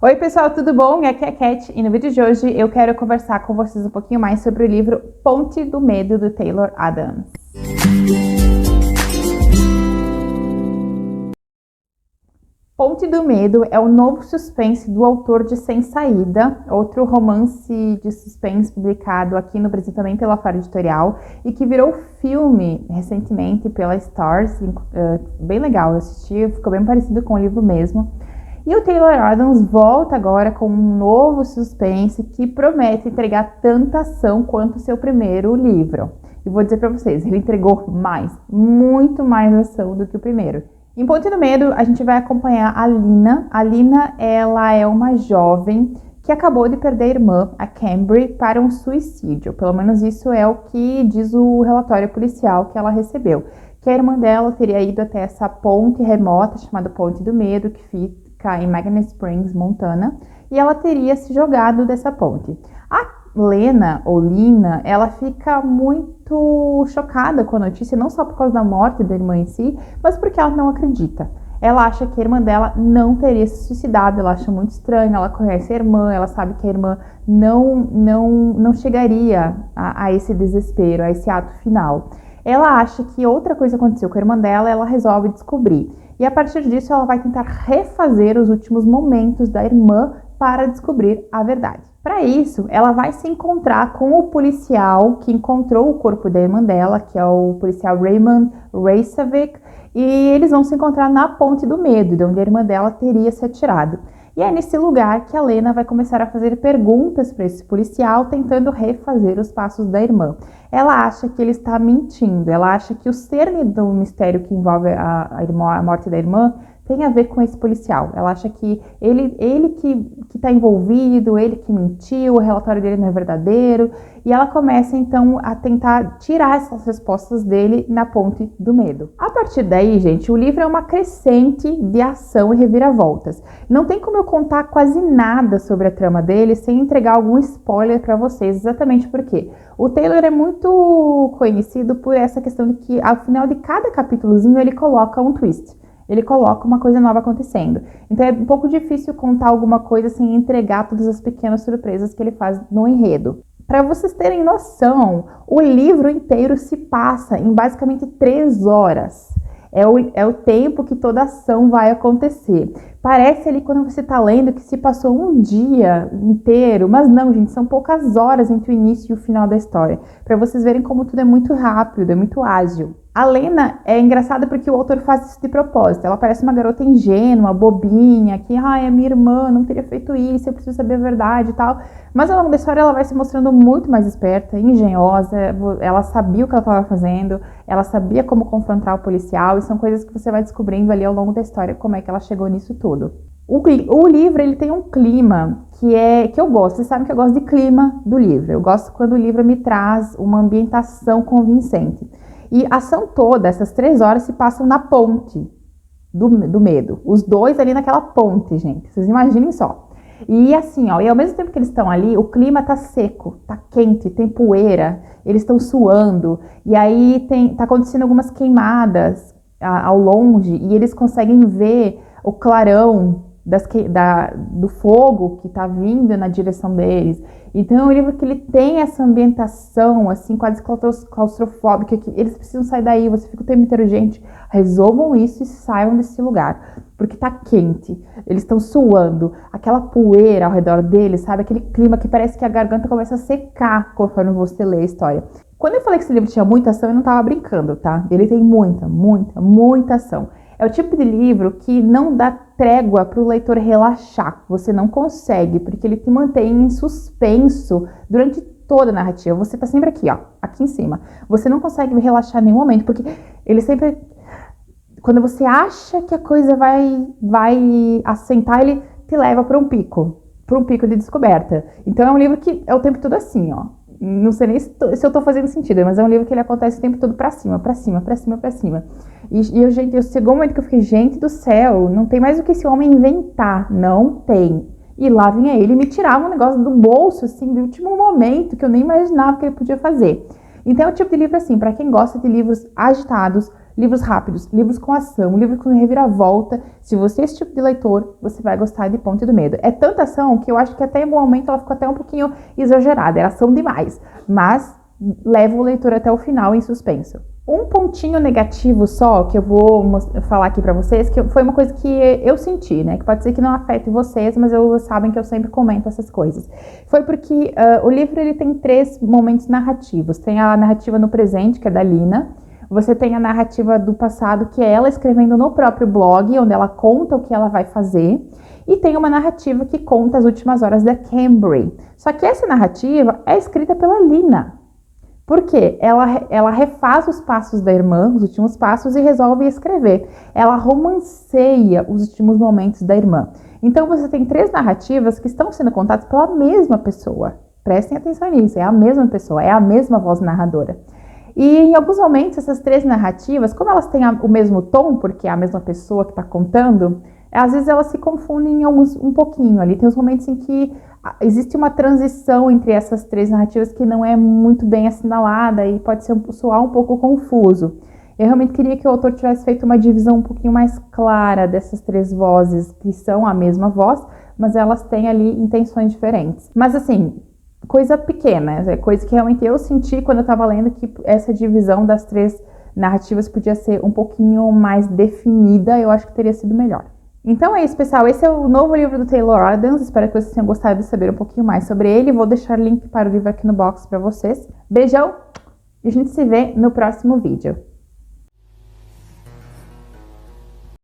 Oi pessoal, tudo bom? Aqui é a Cat e no vídeo de hoje eu quero conversar com vocês um pouquinho mais sobre o livro Ponte do Medo, do Taylor Adams. Ponte do Medo é o novo suspense do autor de Sem Saída, outro romance de suspense publicado aqui no Brasil também pela Faro Editorial e que virou filme recentemente pela Stars, bem legal, eu assisti, ficou bem parecido com o livro mesmo. E o Taylor Adams volta agora com um novo suspense que promete entregar tanta ação quanto o seu primeiro livro. E vou dizer para vocês, ele entregou mais, muito mais ação do que o primeiro. Em Ponte do Medo, a gente vai acompanhar a Lina. A Lina, ela é uma jovem que acabou de perder a irmã, a Cambry, para um suicídio. Pelo menos isso é o que diz o relatório policial que ela recebeu. Que a irmã dela teria ido até essa ponte remota chamada Ponte do Medo, que fica em Magnet Springs, Montana, e ela teria se jogado dessa ponte. A Lena, ou Lina, ela fica muito chocada com a notícia, não só por causa da morte da irmã em si, mas porque ela não acredita. Ela acha que a irmã dela não teria se suicidado, ela acha muito estranho, ela conhece a irmã, ela sabe que a irmã não chegaria a esse desespero, a esse ato final. Ela acha que outra coisa aconteceu com a irmã dela, ela resolve descobrir. E a partir disso ela vai tentar refazer os últimos momentos da irmã para descobrir a verdade. Para isso, ela vai se encontrar com o policial que encontrou o corpo da irmã dela, que é o policial Raymond Reisavik, e eles vão se encontrar na Ponte do Medo, de onde a irmã dela teria se atirado. E é nesse lugar que a Lena vai começar a fazer perguntas para esse policial, tentando refazer os passos da irmã. Ela acha que ele está mentindo, ela acha que o cerne do mistério que envolve a morte da irmã tem a ver com esse policial. Ela acha que ele que está envolvido, ele que mentiu, o relatório dele não é verdadeiro. E ela começa, então, a tentar tirar essas respostas dele na Ponte do Medo. A partir daí, gente, o livro é uma crescente de ação e reviravoltas. Não tem como eu contar quase nada sobre a trama dele sem entregar algum spoiler para vocês, exatamente porque o Taylor é muito conhecido por essa questão de que, ao final de cada capítulozinho, ele coloca um twist. Ele coloca uma coisa nova acontecendo. Então é um pouco difícil contar alguma coisa sem entregar todas as pequenas surpresas que ele faz no enredo. Para vocês terem noção, o livro inteiro se passa em basicamente 3 horas. É o tempo que toda ação vai acontecer. Parece ali quando você está lendo que se passou um dia inteiro, mas não, gente, são poucas horas entre o início e o final da história. Para vocês verem como tudo é muito rápido, é muito ágil. A Lena é engraçada porque o autor faz isso de propósito. Ela parece uma garota ingênua, bobinha, que é minha irmã, não teria feito isso, eu preciso saber a verdade e tal. Mas ao longo da história ela vai se mostrando muito mais esperta, engenhosa, ela sabia o que ela estava fazendo, ela sabia como confrontar o policial, e são coisas que você vai descobrindo ali ao longo da história, como é que ela chegou nisso tudo. O livro ele tem um clima que eu gosto. Vocês sabem que eu gosto de clima do livro. Eu gosto quando o livro me traz uma ambientação convincente. E a ação toda, essas 3 horas, se passam na Ponte do Medo. Os dois ali naquela ponte, gente. Vocês imaginem só. E assim, e ao mesmo tempo que eles estão ali, o clima tá seco, tá quente, tem poeira, eles estão suando. E aí tá acontecendo algumas queimadas ao longe e eles conseguem ver o clarão do fogo que está vindo na direção deles. Então é um livro que ele tem essa ambientação assim quase claustrofóbica, que eles precisam sair daí, você fica o tempo inteiro, gente, resolvam isso e saiam desse lugar, porque tá quente, eles estão suando, aquela poeira ao redor deles, sabe, aquele clima que parece que a garganta começa a secar conforme você lê a história. Quando eu falei que esse livro tinha muita ação, eu não tava brincando, tá? Ele tem muita ação. É o tipo de livro que não dá trégua para o leitor relaxar. Você não consegue, porque ele te mantém em suspenso durante toda a narrativa. Você tá sempre aqui, aqui em cima. Você não consegue relaxar em nenhum momento, porque ele sempre... Quando você acha que a coisa vai assentar, ele te leva para um pico de descoberta. Então é um livro que é o tempo todo assim, Não sei nem se eu tô fazendo sentido, mas é um livro que ele acontece o tempo todo pra cima. E chegou um momento que eu fiquei, gente do céu, não tem mais o que esse homem inventar. Não tem. E lá vinha ele me tirava um negócio do bolso, assim, do último momento, que eu nem imaginava que ele podia fazer. Então é o tipo de livro, assim, pra quem gosta de livros agitados, livros rápidos, livros com ação, livros com reviravolta. Se você é esse tipo de leitor, você vai gostar de Ponte do Medo. É tanta ação que eu acho que até em algum momento ela ficou até um pouquinho exagerada, era ação demais, mas leva o leitor até o final em suspenso. Um pontinho negativo só, que eu vou falar aqui pra vocês, que foi uma coisa que eu senti, né? Que pode ser que não afete vocês, mas sabem que eu sempre comento essas coisas. Foi porque o livro ele tem 3 momentos narrativos. Tem a narrativa no presente, que é da Lina. Você tem a narrativa do passado, que é ela escrevendo no próprio blog, onde ela conta o que ela vai fazer. E tem uma narrativa que conta as últimas horas da Cambry. Só que essa narrativa é escrita pela Lina. Por quê? Ela refaz os passos da irmã, os últimos passos, e resolve escrever. Ela romanceia os últimos momentos da irmã. Então você tem 3 narrativas que estão sendo contadas pela mesma pessoa. Prestem atenção nisso, é a mesma pessoa, é a mesma voz narradora. E em alguns momentos essas 3 narrativas, como elas têm o mesmo tom, porque é a mesma pessoa que está contando, às vezes elas se confundem um pouquinho ali. Tem uns momentos em que existe uma transição entre essas 3 narrativas que não é muito bem assinalada e pode soar um pouco confuso. Eu realmente queria que o autor tivesse feito uma divisão um pouquinho mais clara dessas 3 vozes, que são a mesma voz, mas elas têm ali intenções diferentes. Mas assim, coisa pequena, é coisa que realmente eu senti quando eu estava lendo, que essa divisão das 3 narrativas podia ser um pouquinho mais definida, eu acho que teria sido melhor. Então é isso, pessoal. Esse é o novo livro do Taylor Adams. Espero que vocês tenham gostado de saber um pouquinho mais sobre ele. Vou deixar o link para o livro aqui no box para vocês. Beijão e a gente se vê no próximo vídeo.